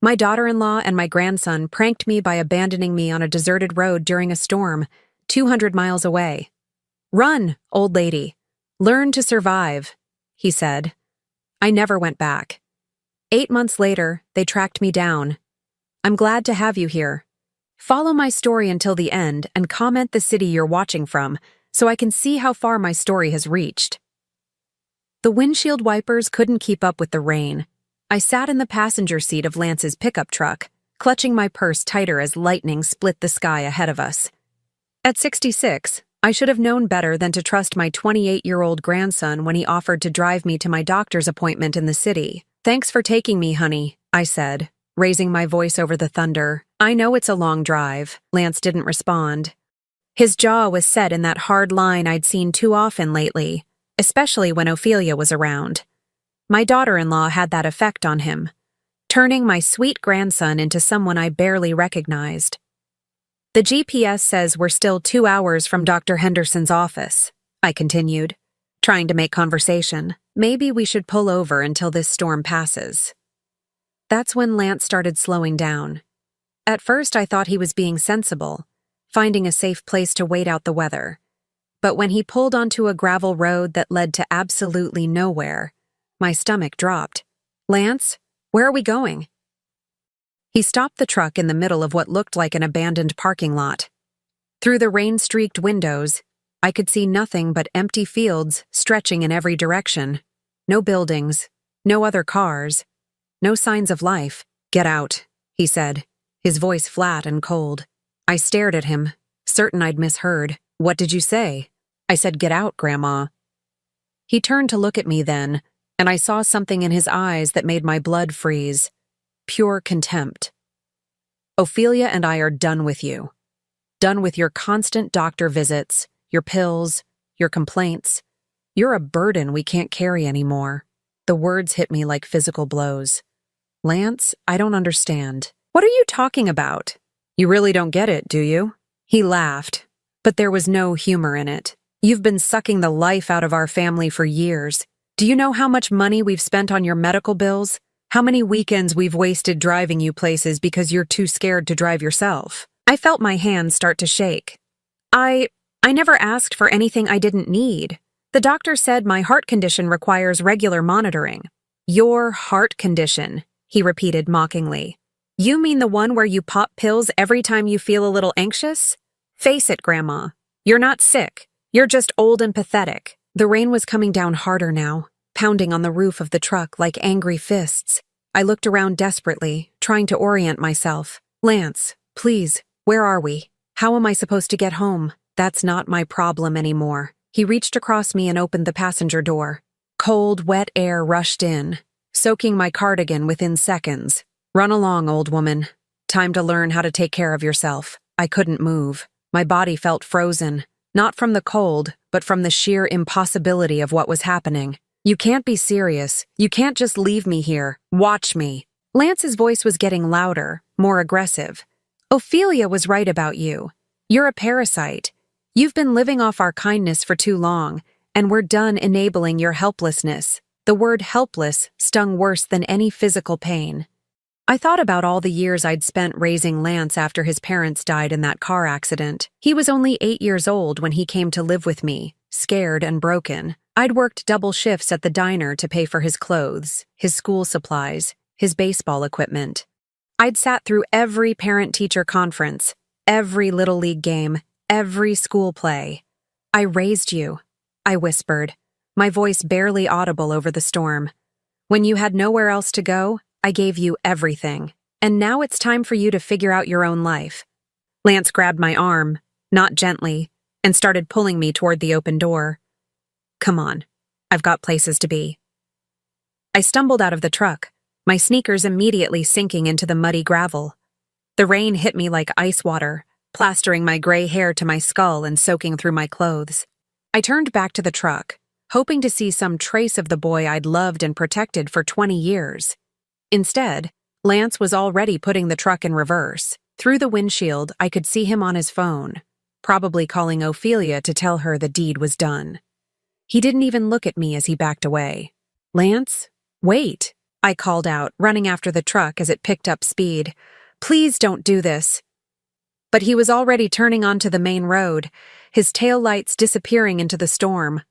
My daughter-in-law and my grandson pranked me by abandoning me on a deserted road during a storm, 200 miles away. "Run, old lady. Learn to survive," he said. I never went back. 8 months later, they tracked me down. I'm glad to have you here. Follow my story until the end and comment the city you're watching from so I can see how far my story has reached. The windshield wipers couldn't keep up with the rain. I sat in the passenger seat of Lance's pickup truck, clutching my purse tighter as lightning split the sky ahead of us. At 66, I should have known better than to trust my 28-year-old grandson when he offered to drive me to my doctor's appointment in the city. "Thanks for taking me, honey," I said, raising my voice over the thunder. "I know it's a long drive." Lance didn't respond. His jaw was set in that hard line I'd seen too often lately, especially when Ophelia was around. My daughter-in-law had that effect on him, turning my sweet grandson into someone I barely recognized. "The GPS says we're still 2 hours from Dr. Henderson's office," I continued, trying to make conversation. "Maybe we should pull over until this storm passes." That's when Lance started slowing down. At first I thought he was being sensible, finding a safe place to wait out the weather. But when he pulled onto a gravel road that led to absolutely nowhere, my stomach dropped. "Lance, where are we going?" He stopped the truck in the middle of what looked like an abandoned parking lot. Through the rain-streaked windows, I could see nothing but empty fields stretching in every direction. No buildings, no other cars, no signs of life. "Get out," he said, his voice flat and cold. I stared at him, certain I'd misheard. "What did you say?" I said, "Get out, Grandma." He turned to look at me then, and I saw something in his eyes that made my blood freeze. Pure contempt. "Ophelia and I are done with you. Done with your constant doctor visits, your pills, your complaints. You're a burden we can't carry anymore." The words hit me like physical blows. "Lance, I don't understand. What are you talking about? You really don't get it, do you?" He laughed, but there was no humor in it. "You've been sucking the life out of our family for years. Do you know how much money we've spent on your medical bills? How many weekends we've wasted driving you places because you're too scared to drive yourself?" I felt my hands start to shake. I never asked for anything I didn't need. The doctor said my heart condition requires regular monitoring. "Your heart condition," he repeated mockingly. "You mean the one where you pop pills every time you feel a little anxious? Face it, Grandma. You're not sick. You're just old and pathetic." The rain was coming down harder now, pounding on the roof of the truck like angry fists. I looked around desperately, trying to orient myself. "Lance, please, where are we? How am I supposed to get home? That's not my problem anymore." He reached across me and opened the passenger door. Cold, wet air rushed in, soaking my cardigan within seconds. "Run along, old woman. Time to learn how to take care of yourself." I couldn't move. My body felt frozen, not from the cold, but from the sheer impossibility of what was happening. "You can't be serious. You can't just leave me here. Watch me." Lance's voice was getting louder, more aggressive. "Ophelia was right about you. You're a parasite. You've been living off our kindness for too long, and we're done enabling your helplessness." The word helpless stung worse than any physical pain. I thought about all the years I'd spent raising Lance after his parents died in that car accident. He was only 8 years old when he came to live with me, scared and broken. I'd worked double shifts at the diner to pay for his clothes, his school supplies, his baseball equipment. I'd sat through every parent-teacher conference, every Little League game, every school play. "I raised you," I whispered, my voice barely audible over the storm. "When you had nowhere else to go, I gave you everything. And now it's time for you to figure out your own life." Lance grabbed my arm, not gently, and started pulling me toward the open door. "Come on, I've got places to be." I stumbled out of the truck, my sneakers immediately sinking into the muddy gravel. The rain hit me like ice water, plastering my gray hair to my skull and soaking through my clothes. I turned back to the truck, hoping to see some trace of the boy I'd loved and protected for 20 years. Instead, Lance was already putting the truck in reverse. Through the windshield, I could see him on his phone, probably calling Ophelia to tell her the deed was done. He didn't even look at me as he backed away. "Lance, wait." I called out, running after the truck as it picked up speed. Please don't do this. But he was already turning onto the main road, his taillights disappearing into the storm.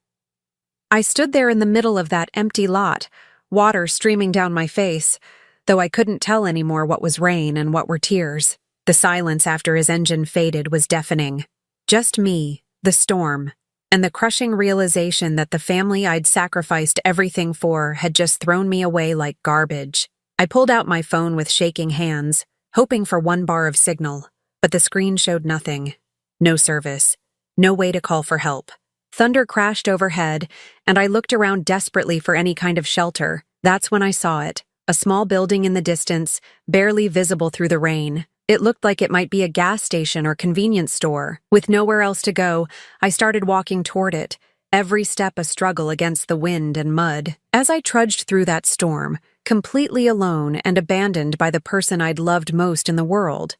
I stood there in the middle of that empty lot, water streaming down my face, though I couldn't tell anymore what was rain and what were tears. The silence after his engine faded was deafening. Just me, the storm, and the crushing realization that the family I'd sacrificed everything for had just thrown me away like garbage. I pulled out my phone with shaking hands, hoping for one bar of signal, but the screen showed nothing. No service. No way to call for help. Thunder crashed overhead, and I looked around desperately for any kind of shelter. That's when I saw it. A small building in the distance, barely visible through the rain. It looked like it might be a gas station or convenience store. With nowhere else to go, I started walking toward it, every step a struggle against the wind and mud. As I trudged through that storm, completely alone and abandoned by the person I'd loved most in the world,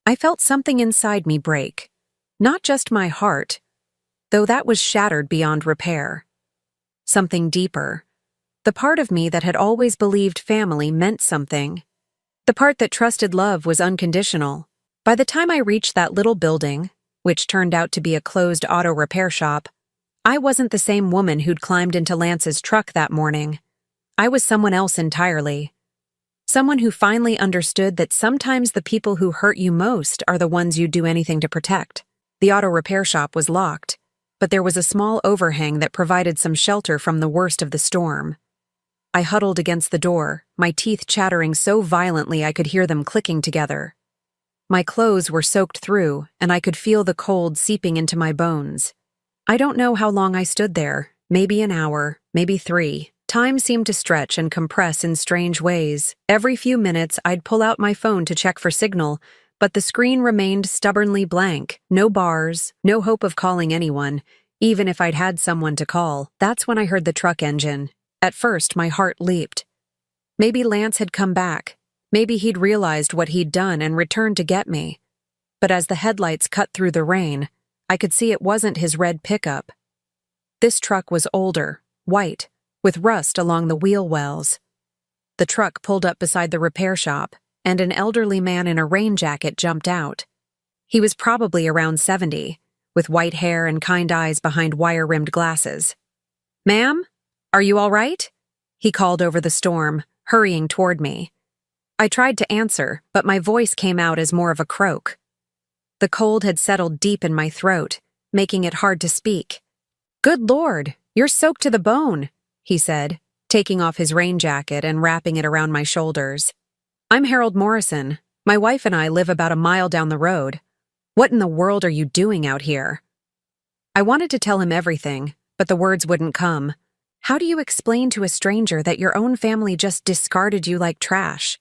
I felt something inside me break. Not just my heart, though that was shattered beyond repair. Something deeper. The part of me that had always believed family meant something. The part that trusted love was unconditional. By the time I reached that little building, which turned out to be a closed auto repair shop, I wasn't the same woman who'd climbed into Lance's truck that morning. I was someone else entirely. Someone who finally understood that sometimes the people who hurt you most are the ones you'd do anything to protect. The auto repair shop was locked, but there was a small overhang that provided some shelter from the worst of the storm. I huddled against the door, my teeth chattering so violently I could hear them clicking together. My clothes were soaked through, and I could feel the cold seeping into my bones. I don't know how long I stood there, maybe an hour, maybe 3. Time seemed to stretch and compress in strange ways. Every few minutes, I'd pull out my phone to check for signal, but the screen remained stubbornly blank. No bars, no hope of calling anyone, even if I'd had someone to call. That's when I heard the truck engine. At first, my heart leaped. Maybe Lance had come back. Maybe he'd realized what he'd done and returned to get me. But as the headlights cut through the rain, I could see it wasn't his red pickup. This truck was older, white, with rust along the wheel wells. The truck pulled up beside the repair shop, and an elderly man in a rain jacket jumped out. He was probably around 70, with white hair and kind eyes behind wire-rimmed glasses. "Ma'am, are you all right?" he called over the storm, hurrying toward me. I tried to answer, but my voice came out as more of a croak. The cold had settled deep in my throat, making it hard to speak. "Good Lord, you're soaked to the bone," he said, taking off his rain jacket and wrapping it around my shoulders. "I'm Harold Morrison. My wife and I live about a mile down the road. What in the world are you doing out here?" I wanted to tell him everything, but the words wouldn't come. How do you explain to a stranger that your own family just discarded you like trash?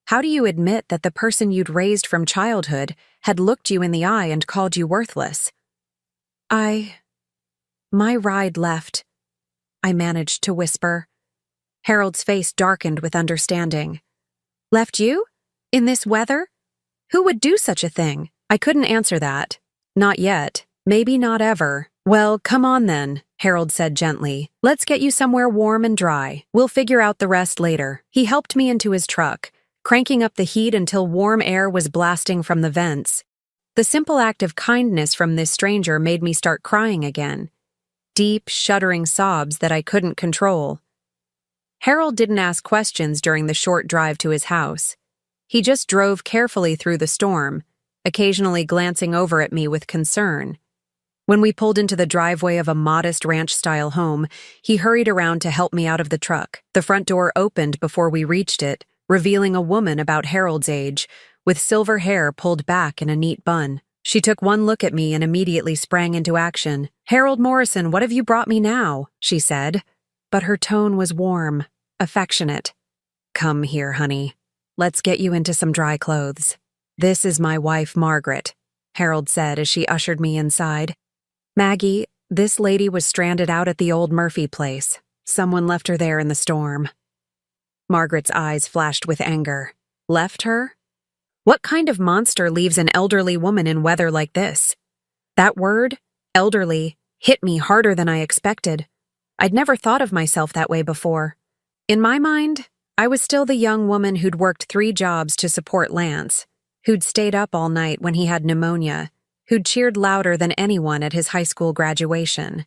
How do you admit that the person you'd raised from childhood had looked you in the eye and called you worthless? My ride left," I managed to whisper. Harold's face darkened with understanding. "Left you? In this weather? Who would do such a thing?" I couldn't answer that. Not yet. Maybe not ever. "Well, come on then," Harold said gently. "Let's get you somewhere warm and dry. We'll figure out the rest later." He helped me into his truck, cranking up the heat until warm air was blasting from the vents. The simple act of kindness from this stranger made me start crying again. Deep, shuddering sobs that I couldn't control. Harold didn't ask questions during the short drive to his house. He just drove carefully through the storm, occasionally glancing over at me with concern. When we pulled into the driveway of a modest ranch-style home, he hurried around to help me out of the truck. The front door opened before we reached it, revealing a woman about Harold's age, with silver hair pulled back in a neat bun. She took one look at me and immediately sprang into action. "Harold Morrison, what have you brought me now?" she said. But her tone was warm, affectionate. "Come here, honey. Let's get you into some dry clothes. This is my wife, Margaret," Harold said as she ushered me inside. "Maggie, this lady was stranded out at the old Murphy place. Someone left her there in the storm." Margaret's eyes flashed with anger. "Left her? What kind of monster leaves an elderly woman in weather like this?" That word, elderly, hit me harder than I expected. I'd never thought of myself that way before. In my mind, I was still the young woman who'd worked 3 jobs to support Lance, who'd stayed up all night when he had pneumonia, who'd cheered louder than anyone at his high school graduation.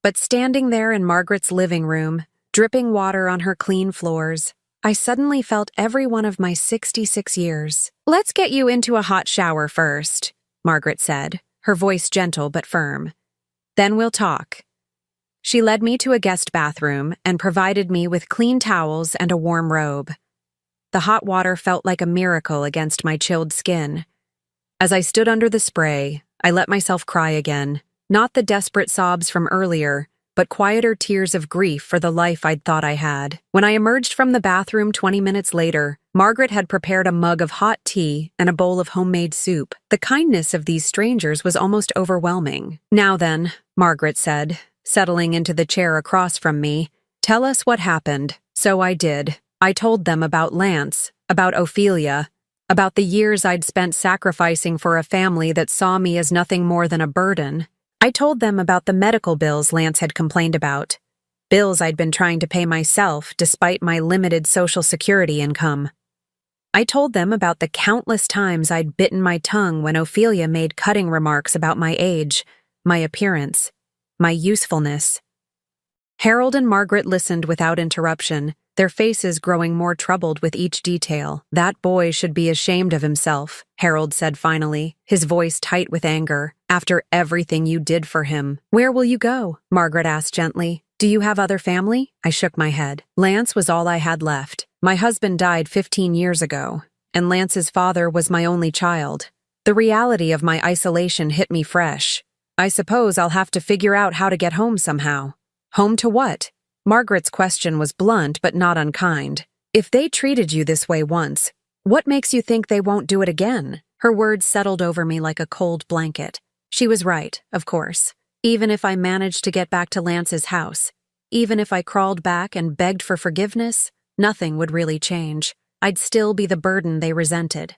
But standing there in Margaret's living room, dripping water on her clean floors, I suddenly felt every one of my 66 years. "Let's get you into a hot shower first," Margaret said, her voice gentle but firm. "Then we'll talk." She led me to a guest bathroom and provided me with clean towels and a warm robe. The hot water felt like a miracle against my chilled skin. As I stood under the spray, I let myself cry again, not the desperate sobs from earlier, but quieter tears of grief for the life I'd thought I had. When I emerged from the bathroom 20 minutes later, Margaret had prepared a mug of hot tea and a bowl of homemade soup. The kindness of these strangers was almost overwhelming. "Now then," Margaret said, settling into the chair across from me, "tell us what happened." So I did. I told them about Lance, about Ophelia, about the years I'd spent sacrificing for a family that saw me as nothing more than a burden. I told them about the medical bills Lance had complained about, bills I'd been trying to pay myself despite my limited Social Security income. I told them about the countless times I'd bitten my tongue when Ophelia made cutting remarks about my age, my appearance, my usefulness. Harold and Margaret listened without interruption, their faces growing more troubled with each detail. "That boy should be ashamed of himself," Harold said finally, his voice tight with anger. "After everything you did for him." "Where will you go?" Margaret asked gently. "Do you have other family?" I shook my head. Lance was all I had left. My husband died 15 years ago, and Lance's father was my only child. The reality of my isolation hit me fresh. "I suppose I'll have to figure out how to get home somehow." "Home to what?" Margaret's question was blunt but not unkind. "If they treated you this way once, what makes you think they won't do it again?" Her words settled over me like a cold blanket. She was right, of course. Even if I managed to get back to Lance's house, even if I crawled back and begged for forgiveness, nothing would really change. I'd still be the burden they resented.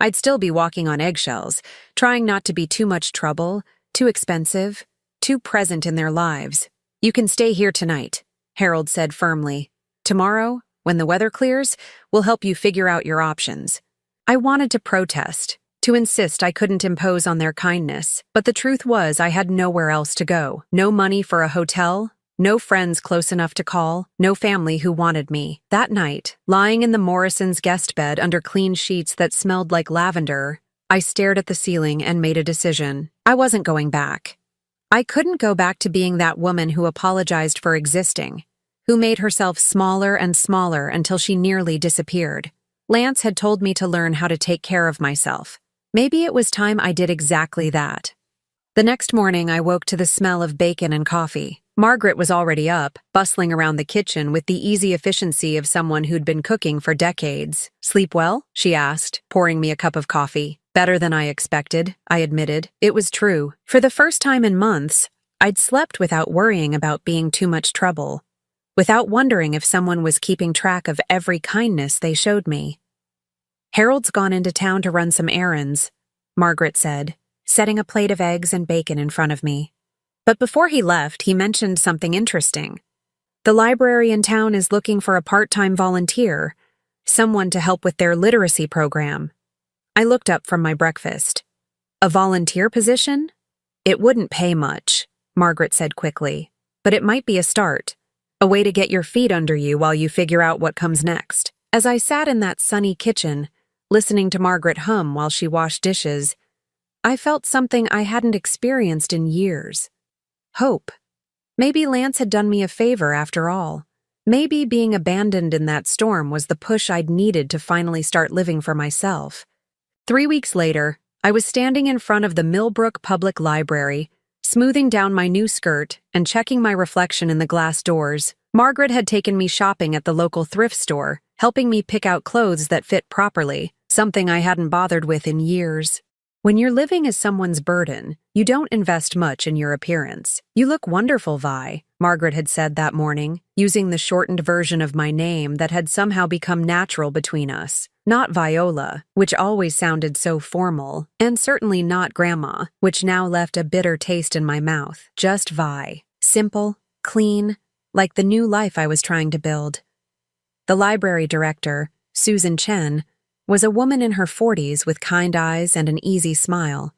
I'd still be walking on eggshells, trying not to be too much trouble, too expensive, too present in their lives. "You can stay here tonight," Harold said firmly. "Tomorrow, when the weather clears, we'll help you figure out your options." I wanted to protest, to insist I couldn't impose on their kindness, but the truth was I had nowhere else to go. No money for a hotel, no friends close enough to call, no family who wanted me. That night, lying in the Morrisons' guest bed under clean sheets that smelled like lavender, I stared at the ceiling and made a decision. I wasn't going back. I couldn't go back to being that woman who apologized for existing, who made herself smaller and smaller until she nearly disappeared. Lance had told me to learn how to take care of myself. Maybe it was time I did exactly that. The next morning, I woke to the smell of bacon and coffee. Margaret was already up, bustling around the kitchen with the easy efficiency of someone who'd been cooking for decades. "Sleep well?" she asked, pouring me a cup of coffee. "Better than I expected," I admitted. It was true. For the first time in months, I'd slept without worrying about being too much trouble, without wondering if someone was keeping track of every kindness they showed me. "Harold's gone into town to run some errands," Margaret said, setting a plate of eggs and bacon in front of me. "But before he left, he mentioned something interesting. The library in town is looking for a part-time volunteer, someone to help with their literacy program." I looked up from my breakfast. "A volunteer position? It wouldn't pay much," Margaret said quickly, "but it might be a start, a way to get your feet under you while you figure out what comes next." As I sat in that sunny kitchen, listening to Margaret hum while she washed dishes, I felt something I hadn't experienced in years. Hope. Maybe Lance had done me a favor after all. Maybe being abandoned in that storm was the push I'd needed to finally start living for myself. 3 weeks later, I was standing in front of the Millbrook Public Library, smoothing down my new skirt and checking my reflection in the glass doors. Margaret had taken me shopping at the local thrift store, helping me pick out clothes that fit properly, something I hadn't bothered with in years. When you're living as someone's burden, you don't invest much in your appearance. "You look wonderful, Vi," Margaret had said that morning, using the shortened version of my name that had somehow become natural between us. Not Viola, which always sounded so formal, and certainly not Grandma, which now left a bitter taste in my mouth. Just Vi. Simple, clean, like the new life I was trying to build. The library director, Susan Chen, was a woman in her 40s with kind eyes and an easy smile.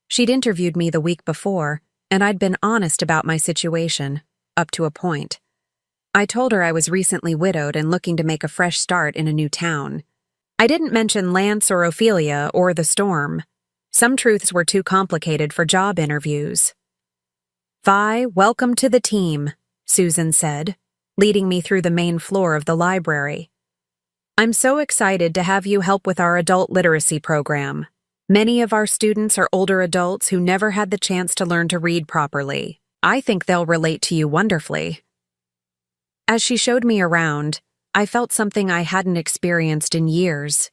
She'd interviewed me the week before, and I'd been honest about my situation, up to a point. I told her I was recently widowed and looking to make a fresh start in a new town. I didn't mention Lance or Ophelia or the storm. Some truths were too complicated for job interviews. "Vi, welcome to the team," Susan said, leading me through the main floor of the library. "I'm so excited to have you help with our adult literacy program. Many of our students are older adults who never had the chance to learn to read properly. I think they'll relate to you wonderfully." As she showed me around, I felt something I hadn't experienced in years.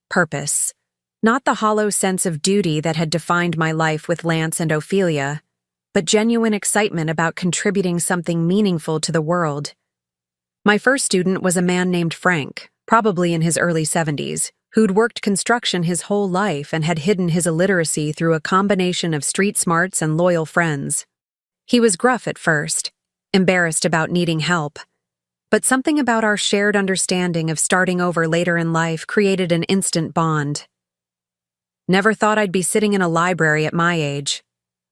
Purpose. Not the hollow sense of duty that had defined my life with Lance and Ophelia, but genuine excitement about contributing something meaningful to the world. My first student was a man named Frank, probably in his early 70s, who'd worked construction his whole life and had hidden his illiteracy through a combination of street smarts and loyal friends. He was gruff at first, embarrassed about needing help, but something about our shared understanding of starting over later in life created an instant bond. "Never thought I'd be sitting in a library at my age,"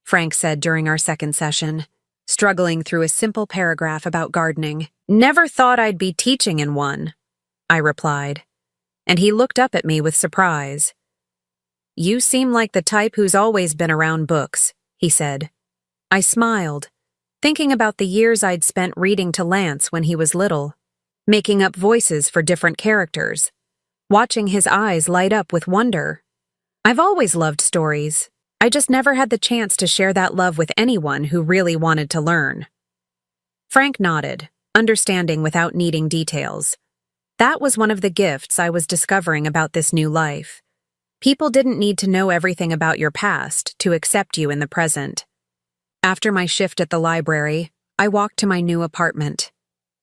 Frank said during our second session, struggling through a simple paragraph about gardening. "Never thought I'd be teaching in one," I replied, and he looked up at me with surprise. "You seem like the type who's always been around books," he said. I smiled, thinking about the years I'd spent reading to Lance when he was little, making up voices for different characters, watching his eyes light up with wonder. I've always loved stories. I just never had the chance to share that love with anyone who really wanted to learn. Frank nodded, understanding without needing details. That was one of the gifts I was discovering about this new life. People didn't need to know everything about your past to accept you in the present. After my shift at the library, I walked to my new apartment.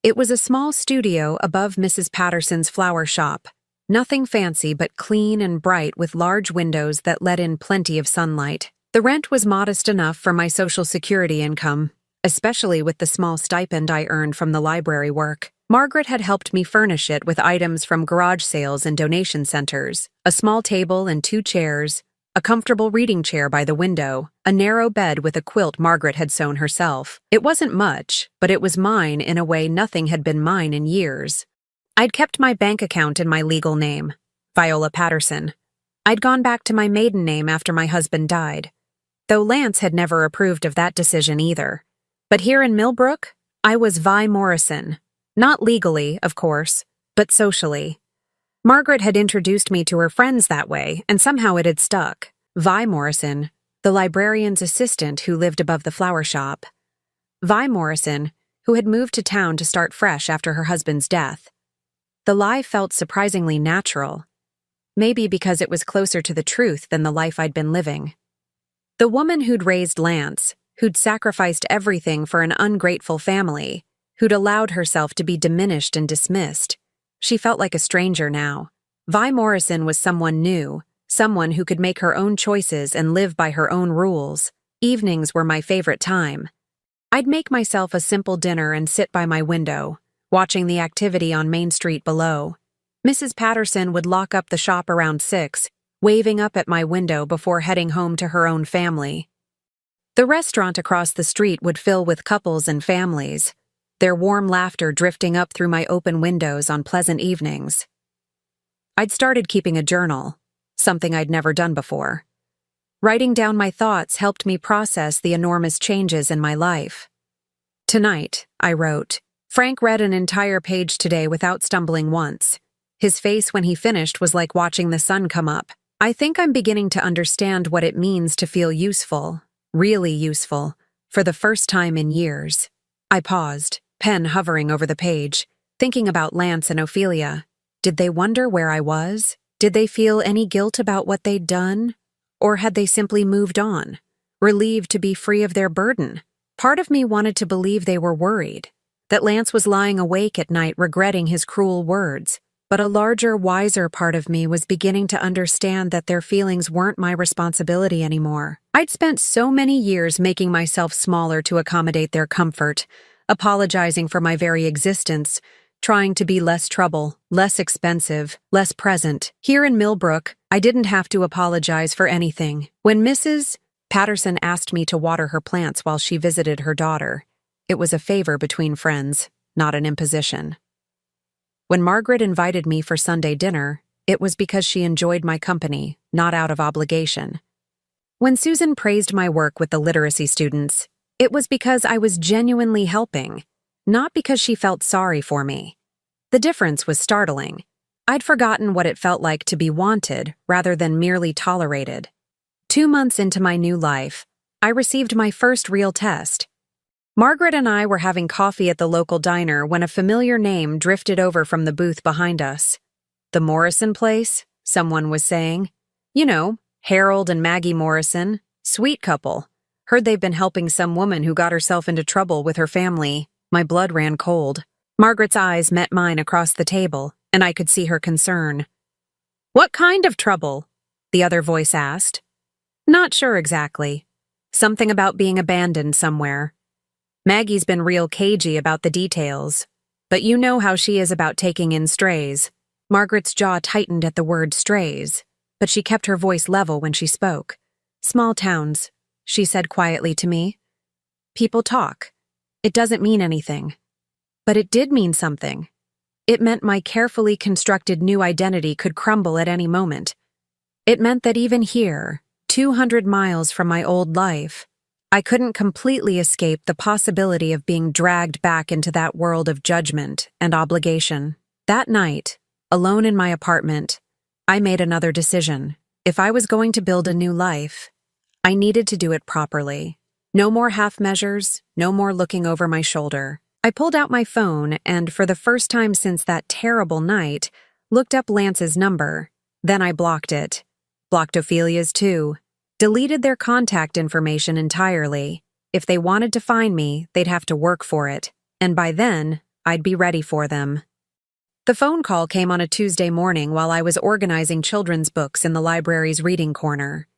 It was a small studio above Mrs. Patterson's flower shop. Nothing fancy but clean and bright with large windows that let in plenty of sunlight. The rent was modest enough for my Social Security income, especially with the small stipend I earned from the library work. Margaret had helped me furnish it with items from garage sales and donation centers, a small table and 2 chairs, a comfortable reading chair by the window, a narrow bed with a quilt Margaret had sewn herself. It wasn't much, but it was mine in a way nothing had been mine in years. I'd kept my bank account in my legal name, Viola Patterson. I'd gone back to my maiden name after my husband died, though Lance had never approved of that decision either. But here in Millbrook, I was Vi Morrison. Not legally, of course, but socially. Margaret had introduced me to her friends that way, and somehow it had stuck. Vi Morrison, the librarian's assistant who lived above the flower shop. Vi Morrison, who had moved to town to start fresh after her husband's death. The lie felt surprisingly natural, maybe because it was closer to the truth than the life I'd been living. The woman who'd raised Lance, who'd sacrificed everything for an ungrateful family, who'd allowed herself to be diminished and dismissed. She felt like a stranger now. Vi Morrison was someone new, someone who could make her own choices and live by her own rules. Evenings were my favorite time. I'd make myself a simple dinner and sit by my window, watching the activity on Main Street below. Mrs. Patterson would lock up the shop around 6, waving up at my window before heading home to her own family. The restaurant across the street would fill with couples and families, their warm laughter drifting up through my open windows on pleasant evenings. I'd started keeping a journal, something I'd never done before. Writing down my thoughts helped me process the enormous changes in my life. "Tonight," I wrote, "Frank read an entire page today without stumbling once. His face when he finished was like watching the sun come up. I think I'm beginning to understand what it means to feel useful, really useful, for the first time in years." I paused, pen hovering over the page, thinking about Lance and Ophelia. Did they wonder where I was? Did they feel any guilt about what they'd done? Or had they simply moved on, relieved to be free of their burden? Part of me wanted to believe they were worried, that Lance was lying awake at night regretting his cruel words, but a larger, wiser part of me was beginning to understand that their feelings weren't my responsibility anymore. I'd spent so many years making myself smaller to accommodate their comfort, apologizing for my very existence, trying to be less trouble, less expensive, less present. Here in Millbrook, I didn't have to apologize for anything. When Mrs. Patterson asked me to water her plants while she visited her daughter, it was a favor between friends, not an imposition. When Margaret invited me for Sunday dinner, it was because she enjoyed my company, not out of obligation. When Susan praised my work with the literacy students, it was because I was genuinely helping, not because she felt sorry for me. The difference was startling. I'd forgotten what it felt like to be wanted rather than merely tolerated. 2 months into my new life, I received my first real test. Margaret and I were having coffee at the local diner when a familiar name drifted over from the booth behind us. "The Morrison place?" someone was saying. "You know, Harold and Maggie Morrison. Sweet couple. Heard they've been helping some woman who got herself into trouble with her family." My blood ran cold. Margaret's eyes met mine across the table, and I could see her concern. "What kind of trouble?" the other voice asked. "Not sure exactly. Something about being abandoned somewhere. Maggie's been real cagey about the details, but you know how she is about taking in strays." Margaret's jaw tightened at the word strays, but she kept her voice level when she spoke. "Small towns," she said quietly to me. "People talk. It doesn't mean anything." But it did mean something. It meant my carefully constructed new identity could crumble at any moment. It meant that even here, 200 miles from my old life, I couldn't completely escape the possibility of being dragged back into that world of judgment and obligation. That night, alone in my apartment, I made another decision. If I was going to build a new life, I needed to do it properly. No more half measures, no more looking over my shoulder. I pulled out my phone and, for the first time since that terrible night, looked up Lance's number. Then I blocked it. Blocked Ophelia's too. Deleted their contact information entirely. If they wanted to find me, they'd have to work for it. And by then, I'd be ready for them. The phone call came on a Tuesday morning while I was organizing children's books in the library's reading corner.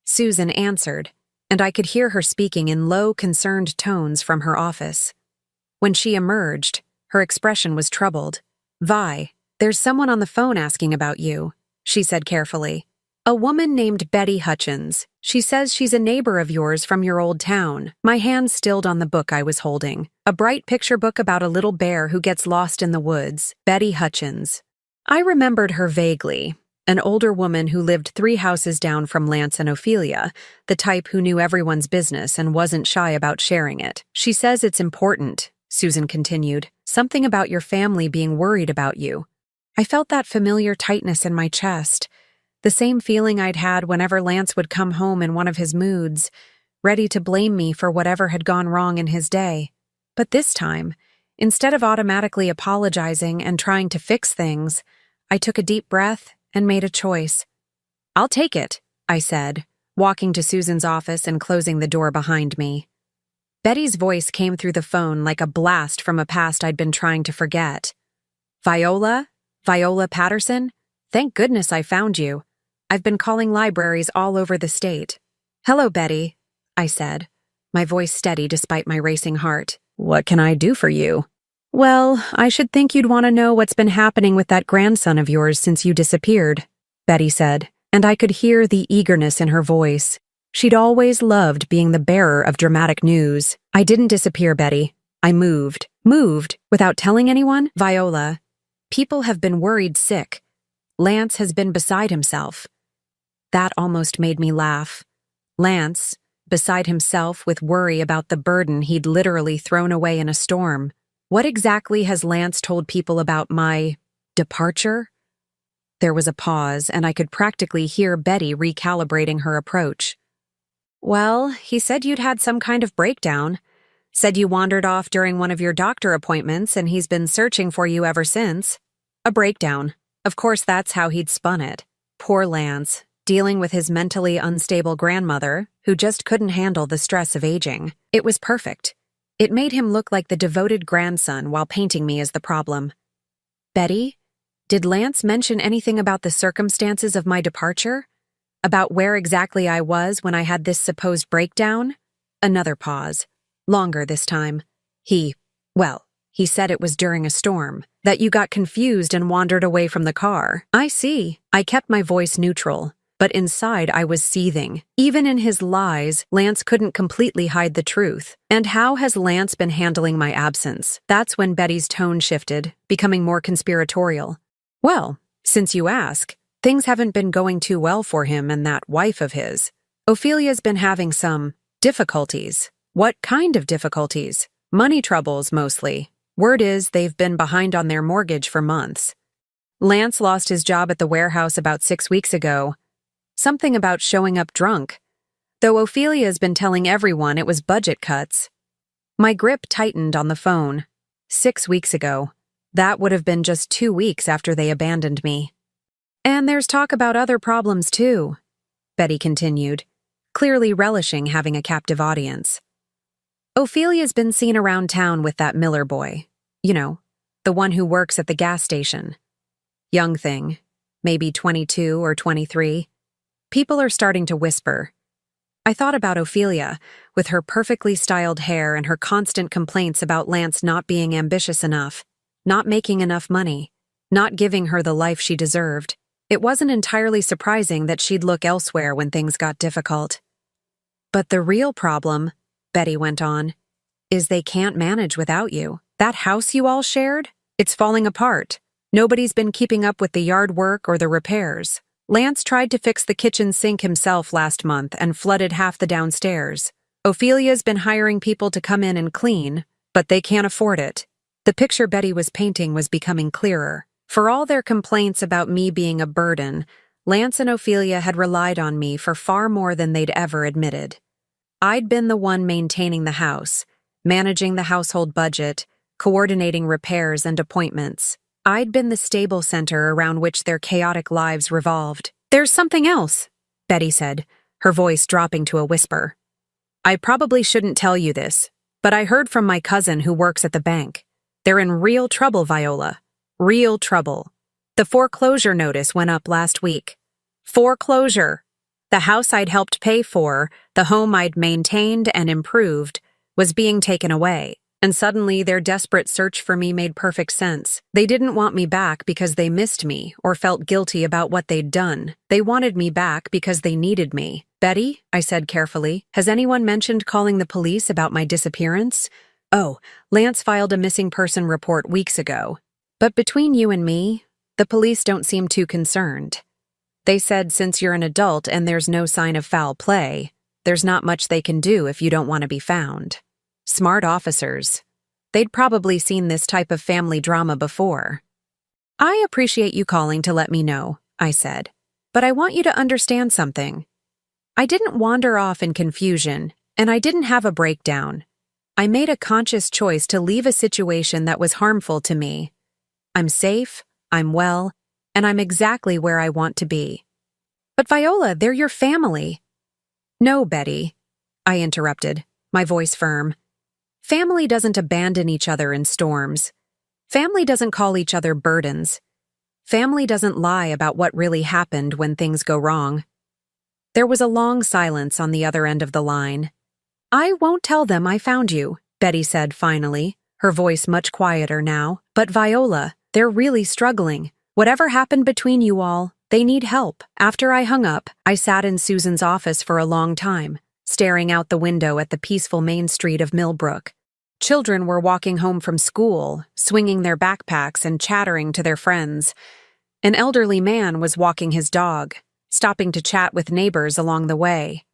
Susan answered, and I could hear her speaking in low, concerned tones from her office. When she emerged, her expression was troubled. "Vi, there's someone on the phone asking about you," she said carefully. "A woman named Betty Hutchins. She says she's a neighbor of yours from your old town." My hand stilled on the book I was holding. A bright picture book about a little bear who gets lost in the woods. Betty Hutchins. I remembered her vaguely. An older woman who lived 3 houses down from Lance and Ophelia, the type who knew everyone's business and wasn't shy about sharing it. "She says it's important," Susan continued. "Something about your family being worried about you." I felt that familiar tightness in my chest. The same feeling I'd had whenever Lance would come home in one of his moods, ready to blame me for whatever had gone wrong in his day. But this time, instead of automatically apologizing and trying to fix things, I took a deep breath and made a choice. "I'll take it," I said, walking to Susan's office and closing the door behind me. Betty's voice came through the phone like a blast from a past I'd been trying to forget. "Viola? Viola Patterson? Thank goodness I found you. I've been calling libraries all over the state." "Hello, Betty," I said, my voice steady despite my racing heart. "What can I do for you?" "Well, I should think you'd want to know what's been happening with that grandson of yours since you disappeared," Betty said, and I could hear the eagerness in her voice. She'd always loved being the bearer of dramatic news. "I didn't disappear, Betty. I moved." "Moved? Without telling anyone?" "Viola, people have been worried sick. Lance has been beside himself." That almost made me laugh. Lance, beside himself with worry about the burden he'd literally thrown away in a storm. What exactly has Lance told people about my departure? There was a pause, and I could practically hear Betty recalibrating her approach. "Well, he said you'd had some kind of breakdown. Said you wandered off during one of your doctor appointments, and he's been searching for you ever since." A breakdown. Of course, that's how he'd spun it. Poor Lance, dealing with his mentally unstable grandmother, who just couldn't handle the stress of aging. It was perfect. It made him look like the devoted grandson while painting me as the problem. "Betty, did Lance mention anything about the circumstances of my departure? About where exactly I was when I had this supposed breakdown?" Another pause. Longer this time. He He said it was during a storm, that you got confused and wandered away from the car. I see. I kept my voice neutral, but inside I was seething. Even in his lies, Lance couldn't completely hide the truth. And how has Lance been handling my absence? That's when Betty's tone shifted, becoming more conspiratorial. Well, since you ask, things haven't been going too well for him and that wife of his. Ophelia's been having some difficulties. What kind of difficulties? Money troubles, mostly. Word is they've been behind on their mortgage for months. Lance lost his job at the warehouse about 6 weeks ago. Something about showing up drunk. Though Ophelia's been telling everyone it was budget cuts. My grip tightened on the phone. 6 weeks ago. That would have been just 2 weeks after they abandoned me. And there's talk about other problems too, Betty continued, clearly relishing having a captive audience. Ophelia's been seen around town with that Miller boy. You know, the one who works at the gas station. Young thing, maybe 22 or 23. People are starting to whisper. I thought about Ophelia, with her perfectly styled hair and her constant complaints about Lance not being ambitious enough, not making enough money, not giving her the life she deserved. It wasn't entirely surprising that she'd look elsewhere when things got difficult. But the real problem, Betty went on, is they can't manage without you. That house you all shared? It's falling apart. Nobody's been keeping up with the yard work or the repairs. Lance tried to fix the kitchen sink himself last month and flooded half the downstairs. Ophelia's been hiring people to come in and clean, but they can't afford it. The picture Betty was painting was becoming clearer. For all their complaints about me being a burden, Lance and Ophelia had relied on me for far more than they'd ever admitted. I'd been the one maintaining the house, managing the household budget, coordinating repairs and appointments. I'd been the stable center around which their chaotic lives revolved. There's something else, Betty said, her voice dropping to a whisper. I probably shouldn't tell you this, but I heard from my cousin who works at the bank. They're in real trouble, Viola. Real trouble. The foreclosure notice went up last week. Foreclosure. The house I'd helped pay for, the home I'd maintained and improved, was being taken away. And suddenly their desperate search for me made perfect sense. They didn't want me back because they missed me or felt guilty about what they'd done. They wanted me back because they needed me. Betty, I said carefully, has anyone mentioned calling the police about my disappearance? Oh, Lance filed a missing person report weeks ago. But between you and me, the police don't seem too concerned. They said since you're an adult and there's no sign of foul play, there's not much they can do if you don't want to be found. Smart officers. They'd probably seen this type of family drama before. I appreciate you calling to let me know, I said, but I want you to understand something. I didn't wander off in confusion, and I didn't have a breakdown. I made a conscious choice to leave a situation that was harmful to me. I'm safe, I'm well, and I'm exactly where I want to be. But Viola, they're your family. No, Betty, I interrupted, my voice firm. Family doesn't abandon each other in storms. Family doesn't call each other burdens. Family doesn't lie about what really happened when things go wrong. There was a long silence on the other end of the line. I won't tell them I found you, Betty said finally, her voice much quieter now. But Viola, they're really struggling. Whatever happened between you all, they need help. After I hung up, I sat in Susan's office for a long time, staring out the window at the peaceful main street of Millbrook. Children were walking home from school, swinging their backpacks and chattering to their friends. An elderly man was walking his dog, stopping to chat with neighbors along the way.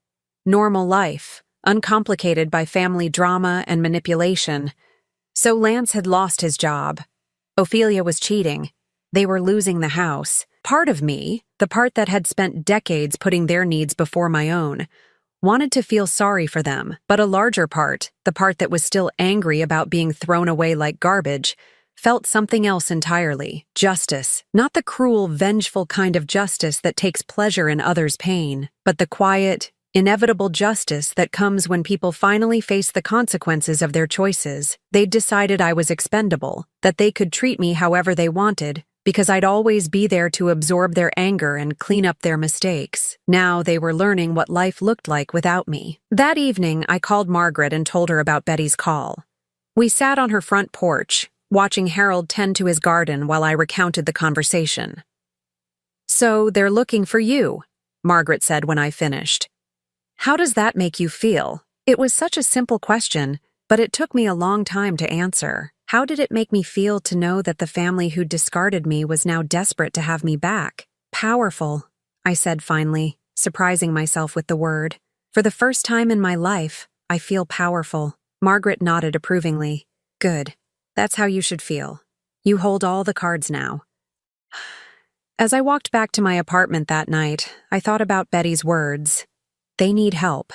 Normal life, uncomplicated by family drama and manipulation. So Lance had lost his job. Ophelia was cheating. They were losing the house. Part of me, the part that had spent decades putting their needs before my own, wanted to feel sorry for them, but a larger part, the part that was still angry about being thrown away like garbage, felt something else entirely. Justice. Not the cruel, vengeful kind of justice that takes pleasure in others' pain, but the quiet, inevitable justice that comes when people finally face the consequences of their choices. They'd decided I was expendable, that they could treat me however they wanted, because I'd always be there to absorb their anger and clean up their mistakes. Now they were learning what life looked like without me. That evening, I called Margaret and told her about Betty's call. We sat on her front porch, watching Harold tend to his garden while I recounted the conversation. "So they're looking for you," Margaret said when I finished. "How does that make you feel?" It was such a simple question, but it took me a long time to answer. How did it make me feel to know that the family who discarded me was now desperate to have me back? "Powerful," I said finally, surprising myself with the word. "For the first time in my life, I feel powerful." Margaret nodded approvingly. "Good. That's how you should feel. You hold all the cards now." As I walked back to my apartment that night, I thought about Betty's words. They need help.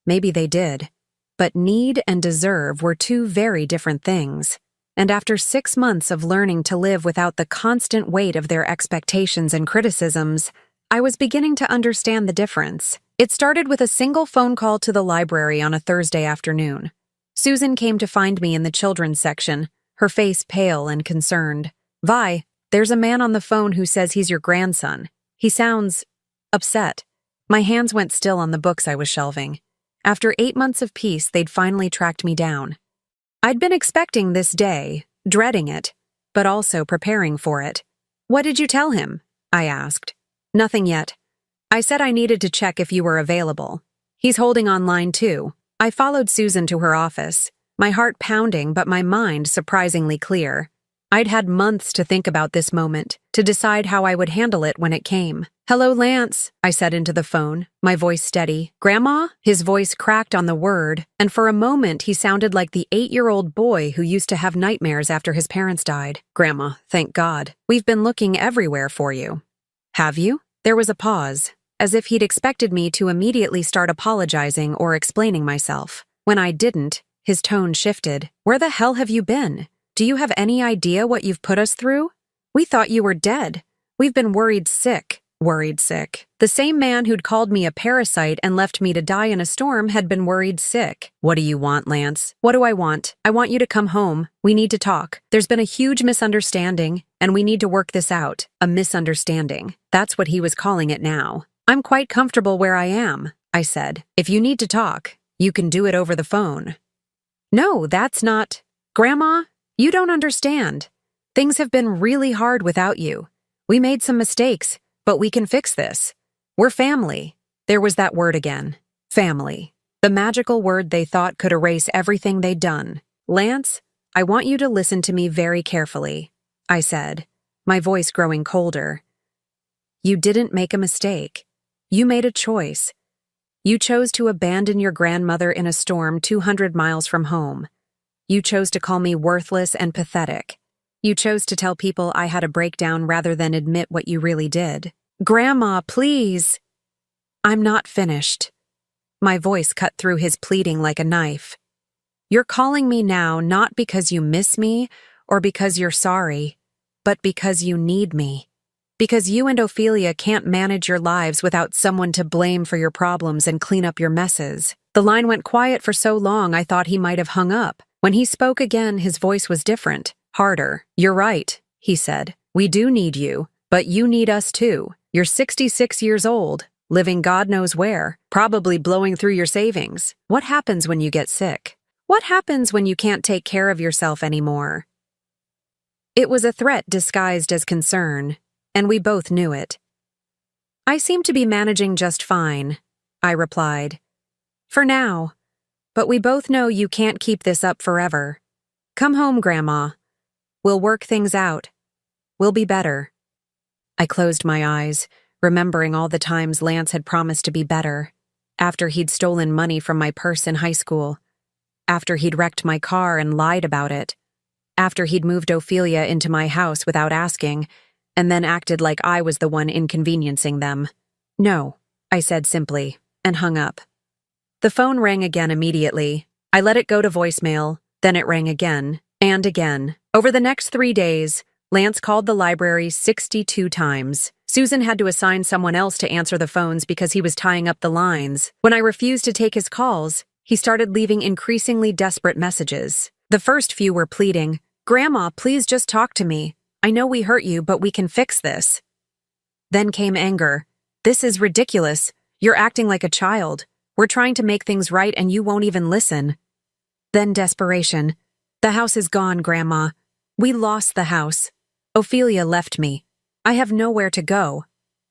Maybe they did. But need and deserve were two very different things. And after 6 months of learning to live without the constant weight of their expectations and criticisms, I was beginning to understand the difference. It started with a single phone call to the library on a Thursday afternoon. Susan came to find me in the children's section, her face pale and concerned. "Vi, there's a man on the phone who says he's your grandson. He sounds upset." My hands went still on the books I was shelving. After 8 months of peace, they'd finally tracked me down. I'd been expecting this day, dreading it, but also preparing for it. "What did you tell him?" I asked. "Nothing yet. I said I needed to check if you were available. He's holding on line too." I followed Susan to her office, my heart pounding but my mind surprisingly clear. I'd had months to think about this moment, to decide how I would handle it when it came. "Hello, Lance," I said into the phone, my voice steady. "Grandma?" His voice cracked on the word, and for a moment he sounded like the 8-year-old boy who used to have nightmares after his parents died. "Grandma, thank God. We've been looking everywhere for you." "Have you?" There was a pause, as if he'd expected me to immediately start apologizing or explaining myself. When I didn't, his tone shifted. "Where the hell have you been? Do you have any idea what you've put us through? We thought you were dead. We've been worried sick. The same man who'd called me a parasite and left me to die in a storm had been worried sick. "What do you want, Lance?" "What do I want? I want you to come home. We need to talk. There's been a huge misunderstanding, and we need to work this out." A misunderstanding. That's what he was calling it now. "I'm quite comfortable where I am," I said. "If you need to talk, you can do it over the phone." "No, that's not..." "Grandma, you don't understand. Things have been really hard without you. We made some mistakes, but we can fix this. We're family." There was that word again. Family. The magical word they thought could erase everything they'd done. "Lance, I want you to listen to me very carefully," I said, my voice growing colder. "You didn't make a mistake. You made a choice. You chose to abandon your grandmother in a storm 200 miles from home. You chose to call me worthless and pathetic. You chose to tell people I had a breakdown rather than admit what you really did." "Grandma, please." "I'm not finished." My voice cut through his pleading like a knife. "You're calling me now not because you miss me or because you're sorry, but because you need me. Because you and Ophelia can't manage your lives without someone to blame for your problems and clean up your messes." The line went quiet for so long I thought he might have hung up. When he spoke again, his voice was different, harder. "You're right," he said. "We do need you, but you need us too. You're 66 years old, living God knows where, probably blowing through your savings. What happens when you get sick? What happens when you can't take care of yourself anymore?" It was a threat disguised as concern, and we both knew it. "I seem to be managing just fine," I replied. "For now. But we both know you can't keep this up forever. Come home, Grandma. We'll work things out. We'll be better." I closed my eyes, remembering all the times Lance had promised to be better. After he'd stolen money from my purse in high school. After he'd wrecked my car and lied about it. After he'd moved Ophelia into my house without asking, and then acted like I was the one inconveniencing them. "No," I said simply, and hung up. The phone rang again immediately. I let it go to voicemail, then it rang again, and again. Over the next 3 days, Lance called the library 62 times. Susan had to assign someone else to answer the phones because he was tying up the lines. When I refused to take his calls, he started leaving increasingly desperate messages. The first few were pleading, "Grandma, please just talk to me. I know we hurt you, but we can fix this." Then came anger. "This is ridiculous. You're acting like a child. We're trying to make things right and you won't even listen." Then desperation. The house is gone, Grandma. We lost the house. Ophelia left me. I have nowhere to go.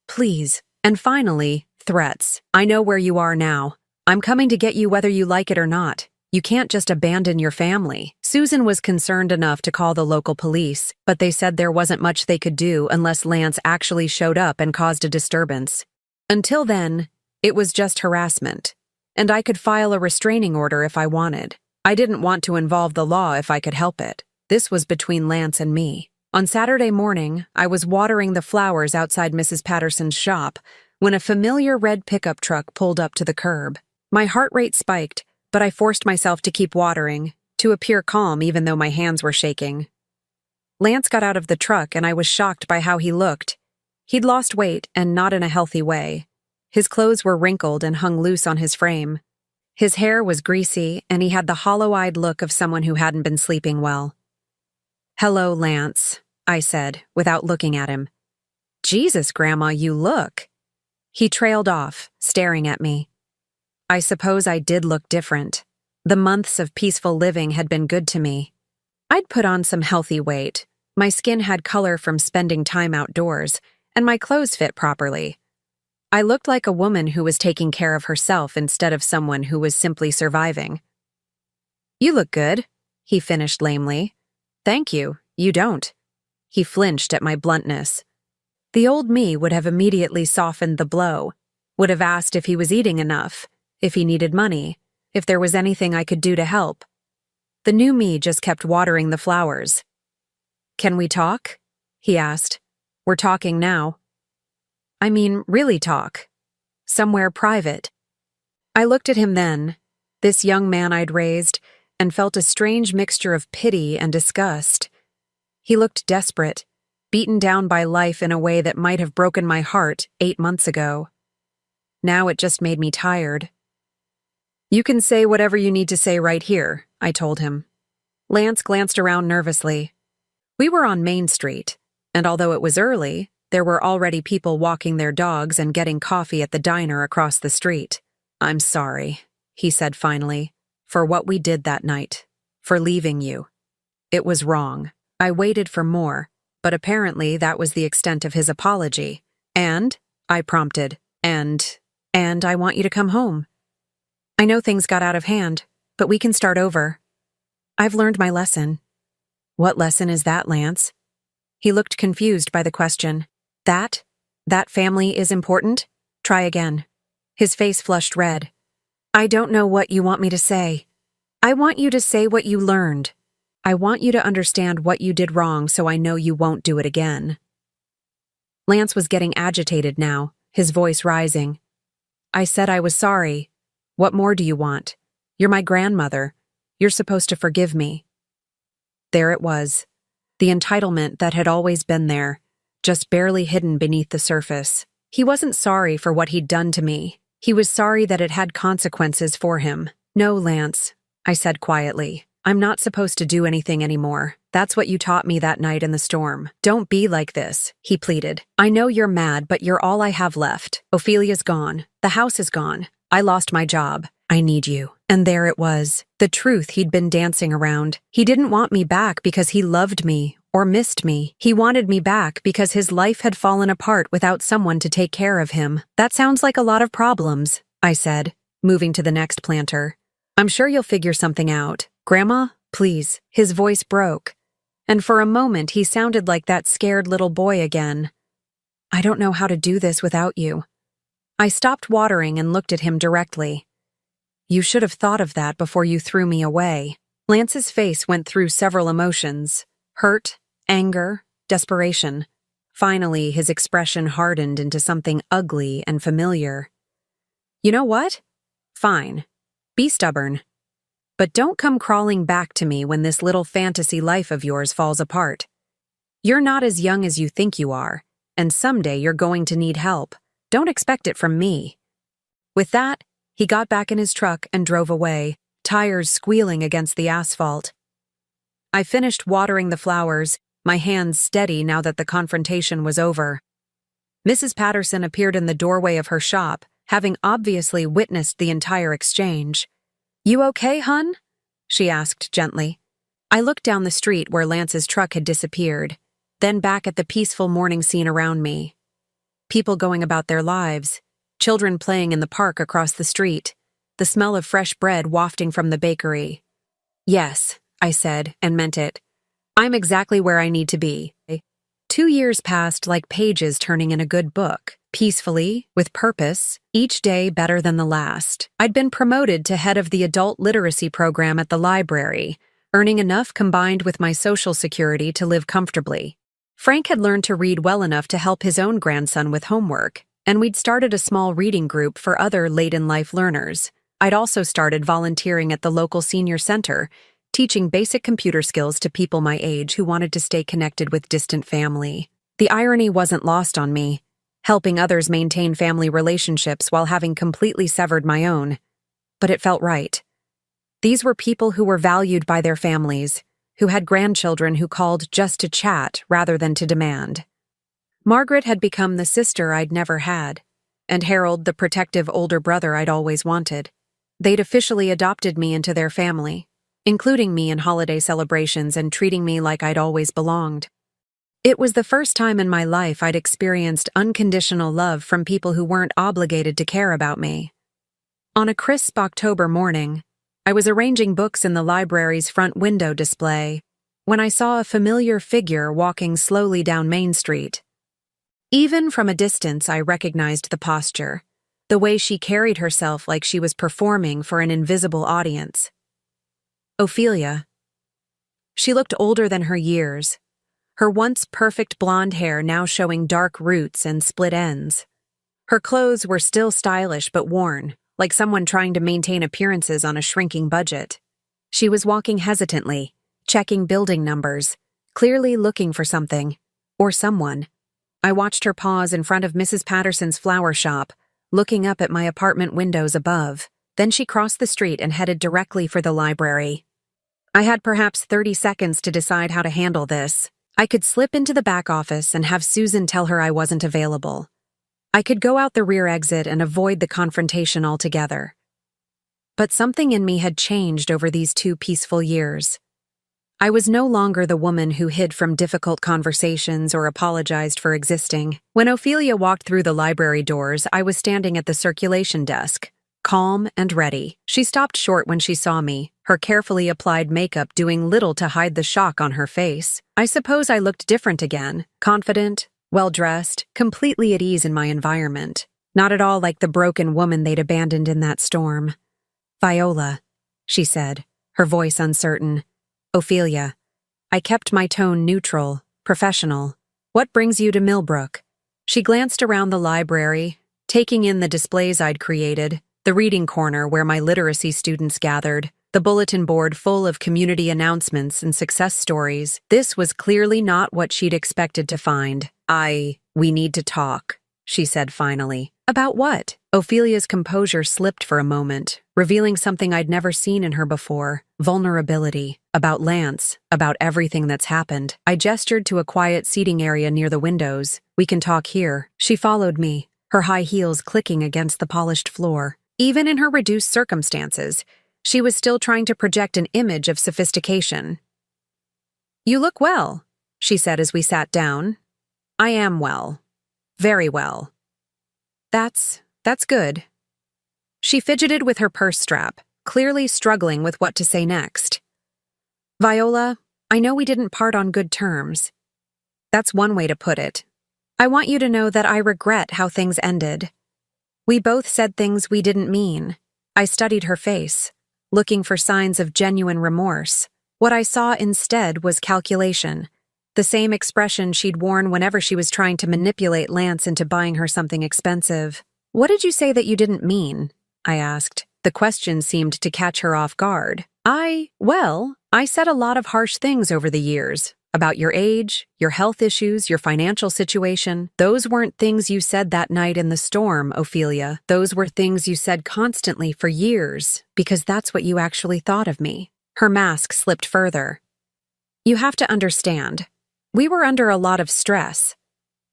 Please. And finally, threats. I know where you are now. I'm coming to get you whether you like it or not. You can't just abandon your family. Susan was concerned enough to call the local police, but they said there wasn't much they could do unless Lance actually showed up and caused a disturbance. Until then, it was just harassment. And I could file a restraining order if I wanted. I didn't want to involve the law if I could help it. This was between Lance and me. On Saturday morning, I was watering the flowers outside Mrs. Patterson's shop when a familiar red pickup truck pulled up to the curb. My heart rate spiked, but I forced myself to keep watering, to appear calm even though my hands were shaking. Lance got out of the truck and I was shocked by how he looked. He'd lost weight and not in a healthy way. His clothes were wrinkled and hung loose on his frame. His hair was greasy and he had the hollow-eyed look of someone who hadn't been sleeping well. "Hello, Lance," I said, without looking at him. "Jesus, Grandma, you look." He trailed off, staring at me. I suppose I did look different. The months of peaceful living had been good to me. I'd put on some healthy weight. My skin had color from spending time outdoors, and my clothes fit properly. I looked like a woman who was taking care of herself instead of someone who was simply surviving. "You look good," he finished lamely. "Thank you, you don't." He flinched at my bluntness. The old me would have immediately softened the blow, would have asked if he was eating enough, if he needed money, if there was anything I could do to help. The new me just kept watering the flowers. "Can we talk?" he asked. "We're talking now." I mean, really talk. Somewhere private. I looked at him then, this young man I'd raised, and felt a strange mixture of pity and disgust. He looked desperate, beaten down by life in a way that might have broken my heart 8 months ago. Now it just made me tired. "You can say whatever you need to say right here," I told him. Lance glanced around nervously. We were on Main Street, and although it was early, there were already people walking their dogs and getting coffee at the diner across the street. "I'm sorry," he said finally, "for what we did that night, for leaving you. It was wrong." I waited for more, but apparently that was the extent of his apology. "And?" I prompted. And I want you to come home. I know things got out of hand, but we can start over. I've learned my lesson." "What lesson is that, Lance?" He looked confused by the question. That family is important? Try again." His face flushed red. "I don't know what you want me to say. I want you to say what you learned. I want you to understand what you did wrong so I know you won't do it again." Lance was getting agitated now, his voice rising. "I said I was sorry. What more do you want? You're my grandmother. You're supposed to forgive me." There it was, the entitlement that had always been there, just barely hidden beneath the surface. He wasn't sorry for what he'd done to me. He was sorry that it had consequences for him. "No, Lance," I said quietly. "I'm not supposed to do anything anymore. That's what you taught me that night in the storm. Don't be like this," he pleaded. "I know you're mad, but you're all I have left. Ophelia's gone. The house is gone. I lost my job. I need you." And there it was, the truth he'd been dancing around. He didn't want me back because he loved me or missed me. He wanted me back because his life had fallen apart without someone to take care of him. "That sounds like a lot of problems," I said, moving to the next planter. "I'm sure you'll figure something out. Grandma, please." His voice broke, and for a moment he sounded like that scared little boy again. "I don't know how to do this without you." I stopped watering and looked at him directly. "You should have thought of that before you threw me away." Lance's face went through several emotions: hurt, anger, desperation. Finally, his expression hardened into something ugly and familiar. "You know what? Fine. Be stubborn. But don't come crawling back to me when this little fantasy life of yours falls apart. You're not as young as you think you are, and someday you're going to need help. Don't expect it from me." With that, he got back in his truck and drove away, tires squealing against the asphalt. I finished watering the flowers, my hands steady now that the confrontation was over. Mrs. Patterson appeared in the doorway of her shop, having obviously witnessed the entire exchange. "You okay, hun?" she asked gently. I looked down the street where Lance's truck had disappeared, then back at the peaceful morning scene around me. People going about their lives, children playing in the park across the street, the smell of fresh bread wafting from the bakery. Yes, I said, and meant it. I'm exactly where I need to be. 2 years passed like pages turning in a good book, peacefully, with purpose, each day better than the last. I'd been promoted to head of the adult literacy program at the library, earning enough combined with my social security to live comfortably. Frank had learned to read well enough to help his own grandson with homework, and we'd started a small reading group for other late-in-life learners. I'd also started volunteering at the local senior center, teaching basic computer skills to people my age who wanted to stay connected with distant family. The irony wasn't lost on me, helping others maintain family relationships while having completely severed my own. But it felt right. These were people who were valued by their families, who had grandchildren who called just to chat rather than to demand. Margaret had become the sister I'd never had, and Harold the protective older brother I'd always wanted. They'd officially adopted me into their family, including me in holiday celebrations and treating me like I'd always belonged. It was the first time in my life I'd experienced unconditional love from people who weren't obligated to care about me. On a crisp October morning, I was arranging books in the library's front window display when I saw a familiar figure walking slowly down Main Street. Even from a distance, I recognized the posture, the way she carried herself like she was performing for an invisible audience. Ophelia. She looked older than her years, her once perfect blonde hair now showing dark roots and split ends. Her clothes were still stylish but worn, like someone trying to maintain appearances on a shrinking budget. She was walking hesitantly, checking building numbers, clearly looking for something, or someone. I watched her pause in front of Mrs. Patterson's flower shop, looking up at my apartment windows above. Then she crossed the street and headed directly for the library. I had perhaps 30 seconds to decide how to handle this. I could slip into the back office and have Susan tell her I wasn't available. I could go out the rear exit and avoid the confrontation altogether. But something in me had changed over these 2 peaceful years. I was no longer the woman who hid from difficult conversations or apologized for existing. When Ophelia walked through the library doors, I was standing at the circulation desk, calm and ready. She stopped short when she saw me, her carefully applied makeup doing little to hide the shock on her face. I suppose I looked different again, confident, well-dressed, completely at ease in my environment. Not at all like the broken woman they'd abandoned in that storm. "Viola," she said, her voice uncertain. "Ophelia." I kept my tone neutral, professional. "What brings you to Millbrook?" She glanced around the library, taking in the displays I'd created, the reading corner where my literacy students gathered, the bulletin board full of community announcements and success stories. This was clearly not what she'd expected to find. "We need to talk," she said finally. "About what?" Ophelia's composure slipped for a moment, revealing something I'd never seen in her before: vulnerability. About Lance, about everything that's happened. I gestured to a quiet seating area near the windows. "We can talk here." She followed me, her high heels clicking against the polished floor. Even in her reduced circumstances, she was still trying to project an image of sophistication. "You look well," she said as we sat down. "I am well. Very well." That's good." She fidgeted with her purse strap, clearly struggling with what to say next. "Viola, I know we didn't part on good terms. That's one way to put it. I want you to know that I regret how things ended. We both said things we didn't mean." I studied her face, looking for signs of genuine remorse. What I saw instead was calculation, the same expression she'd worn whenever she was trying to manipulate Lance into buying her something expensive. "What did you say that you didn't mean?" I asked. The question seemed to catch her off guard. I said a lot of harsh things over the years. About your age, your health issues, your financial situation. Those weren't things you said that night in the storm, Ophelia. Those were things you said constantly for years, because that's what you actually thought of me. Her mask slipped further. "You have to understand. We were under a lot of stress.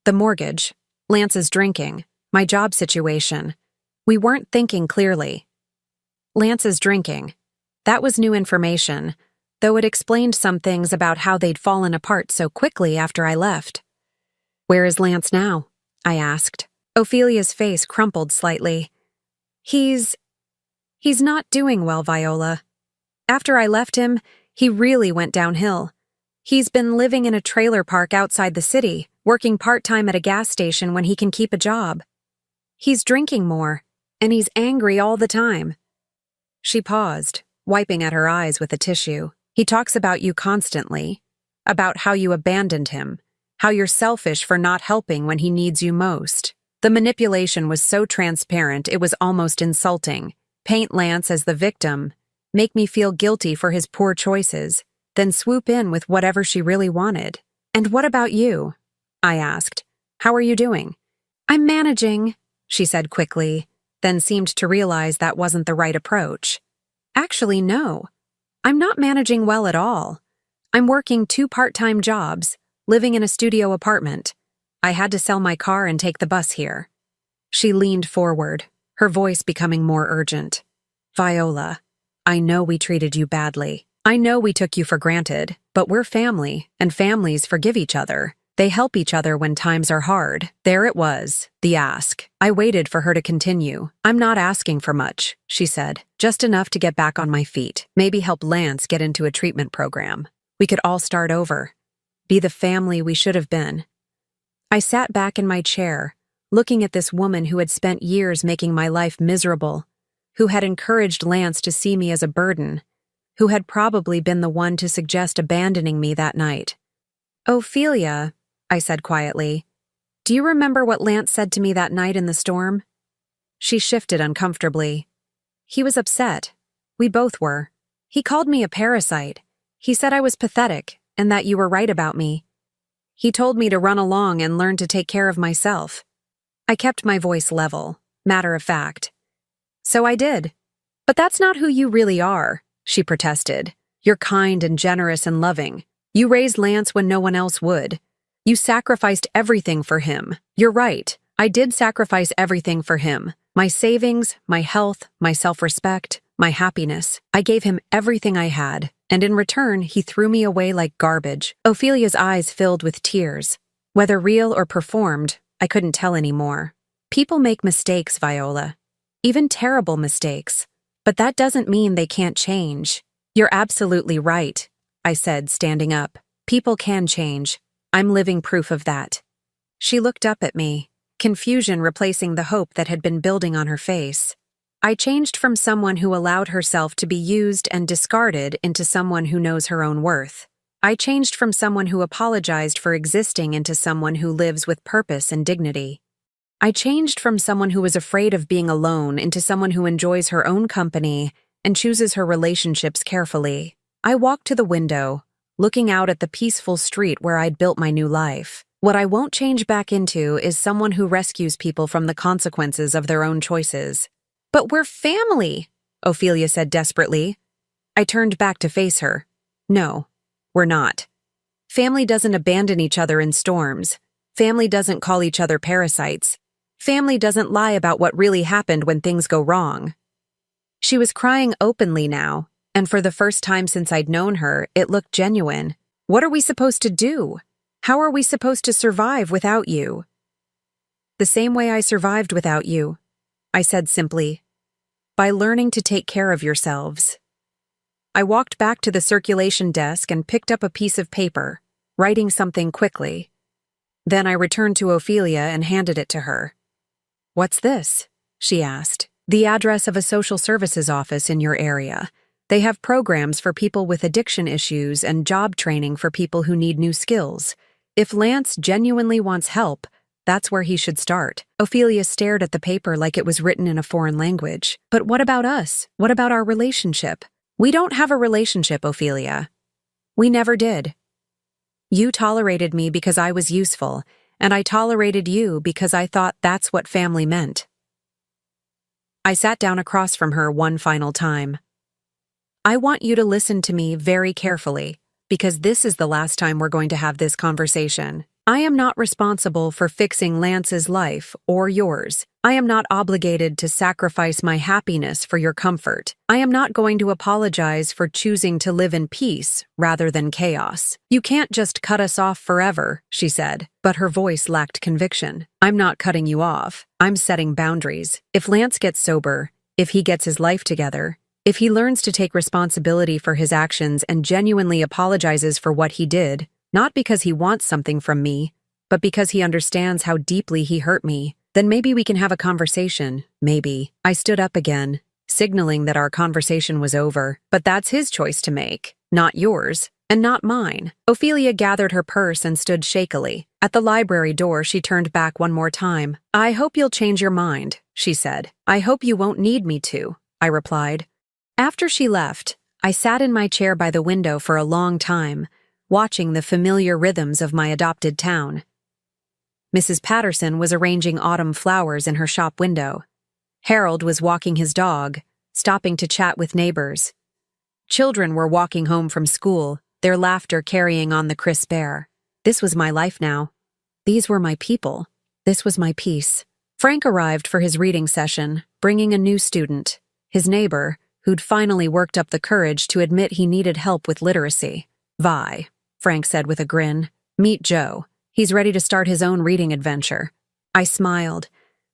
The mortgage, Lance's drinking, my job situation. We weren't thinking clearly. Lance's drinking. That was new information. though it explained some things about how they'd fallen apart so quickly after I left. "Where is Lance now?" I asked. Ophelia's face crumpled slightly. He's not doing well, Viola. After I left him, he really went downhill. He's been living in a trailer park outside the city, working part-time at a gas station when he can keep a job. He's drinking more, and he's angry all the time." She paused, wiping at her eyes with a tissue. "He talks about you constantly, about how you abandoned him, how you're selfish for not helping when he needs you most." The manipulation was so transparent it was almost insulting. Paint Lance as the victim, make me feel guilty for his poor choices, then swoop in with whatever she really wanted. "And what about you?" I asked. "How are you doing?" "I'm managing," she said quickly, then seemed to realize that wasn't the right approach. "Actually, no. I'm not managing well at all. I'm working 2 part-time jobs, living in a studio apartment. I had to sell my car and take the bus here." She leaned forward, her voice becoming more urgent. "Viola, I know we treated you badly. I know we took you for granted, but we're family, and families forgive each other. They help each other when times are hard." There it was, the ask. I waited for her to continue. "I'm not asking for much," she said. "Just enough to get back on my feet. Maybe help Lance get into a treatment program. We could all start over. Be the family we should have been." I sat back in my chair, looking at this woman who had spent years making my life miserable, who had encouraged Lance to see me as a burden, who had probably been the one to suggest abandoning me that night. "Ophelia," I said quietly, "do you remember what Lance said to me that night in the storm?" She shifted uncomfortably. "He was upset. We both were. He called me a parasite. He said I was pathetic, and that you were right about me. He told me to run along and learn to take care of myself." I kept my voice level, matter of fact. "So I did. But that's not who you really are," she protested. "You're kind and generous and loving. You raised Lance when no one else would. You sacrificed everything for him. You're right. I did sacrifice everything for him. My savings, my health, my self-respect, my happiness. I gave him everything I had, and in return, he threw me away like garbage." Ophelia's eyes filled with tears. Whether real or performed, I couldn't tell anymore. "People make mistakes, Viola. Even terrible mistakes. But that doesn't mean they can't change." "You're absolutely right," I said, standing up. "People can change. I'm living proof of that." She looked up at me, confusion replacing the hope that had been building on her face. I changed from someone who allowed herself to be used and discarded into someone who knows her own worth. I changed from someone who apologized for existing into someone who lives with purpose and dignity. I changed from someone who was afraid of being alone into someone who enjoys her own company and chooses her relationships carefully. I walked to the window, looking out at the peaceful street where I'd built my new life. What I won't change back into is someone who rescues people from the consequences of their own choices. "But we're family," Ophelia said desperately. I turned back to face her. "No, we're not. Family doesn't abandon each other in storms. Family doesn't call each other parasites. Family doesn't lie about what really happened when things go wrong." She was crying openly now, and for the first time since I'd known her, it looked genuine. "What are we supposed to do? How are we supposed to survive without you?" "The same way I survived without you," I said simply. "By learning to take care of yourselves." I walked back to the circulation desk and picked up a piece of paper, writing something quickly. Then I returned to Ophelia and handed it to her. "What's this?" she asked. "The address of a social services office in your area. They have programs for people with addiction issues and job training for people who need new skills. If Lance genuinely wants help, that's where he should start." Ophelia stared at the paper like it was written in a foreign language. "But what about us? What about our relationship?" "We don't have a relationship, Ophelia. We never did. You tolerated me because I was useful, and I tolerated you because I thought that's what family meant." I sat down across from her one final time. "I want you to listen to me very carefully, because this is the last time we're going to have this conversation. I am not responsible for fixing Lance's life or yours. I am not obligated to sacrifice my happiness for your comfort. I am not going to apologize for choosing to live in peace rather than chaos. You can't just cut us off forever, she said, but her voice lacked conviction. I'm not cutting you off. I'm setting boundaries. If Lance gets sober, if he gets his life together, if he learns to take responsibility for his actions and genuinely apologizes for what he did, not because he wants something from me, but because he understands how deeply he hurt me, then maybe we can have a conversation, maybe. I stood up again, signaling that our conversation was over, but that's his choice to make, not yours, and not mine. Ophelia gathered her purse and stood shakily. At the library door, she turned back one more time. I hope you'll change your mind, she said. I hope you won't need me to, I replied. After she left, I sat in my chair by the window for a long time, watching the familiar rhythms of my adopted town. Mrs. Patterson was arranging autumn flowers in her shop window. Harold was walking his dog, stopping to chat with neighbors. Children were walking home from school, their laughter carrying on the crisp air. This was my life now. These were my people. This was my peace. Frank arrived for his reading session, bringing a new student, his neighbor, who'd finally worked up the courage to admit he needed help with literacy. Vi, Frank said with a grin. Meet Joe. He's ready to start his own reading adventure. I smiled,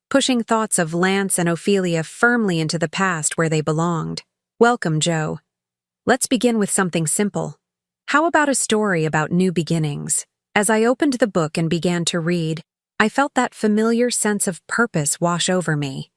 pushing thoughts of Lance and Ophelia firmly into the past where they belonged. Welcome, Joe. Let's begin with something simple. How about a story about new beginnings? As I opened the book and began to read, I felt that familiar sense of purpose wash over me.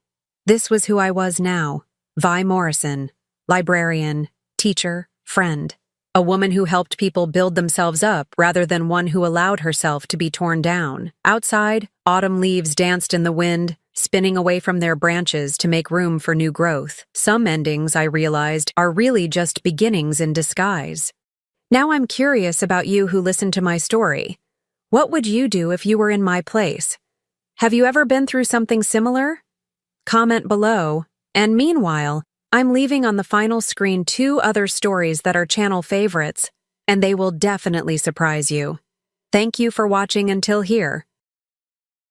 This was who I was now, Vi Morrison, librarian, teacher, friend. A woman who helped people build themselves up rather than one who allowed herself to be torn down. Outside, autumn leaves danced in the wind, spinning away from their branches to make room for new growth. Some endings, I realized, are really just beginnings in disguise. Now I'm curious about you who listened to my story. What would you do if you were in my place? Have you ever been through something similar? Comment below. And meanwhile, I'm leaving on the final screen 2 other stories that are channel favorites, and they will definitely surprise you. Thank you for watching until here.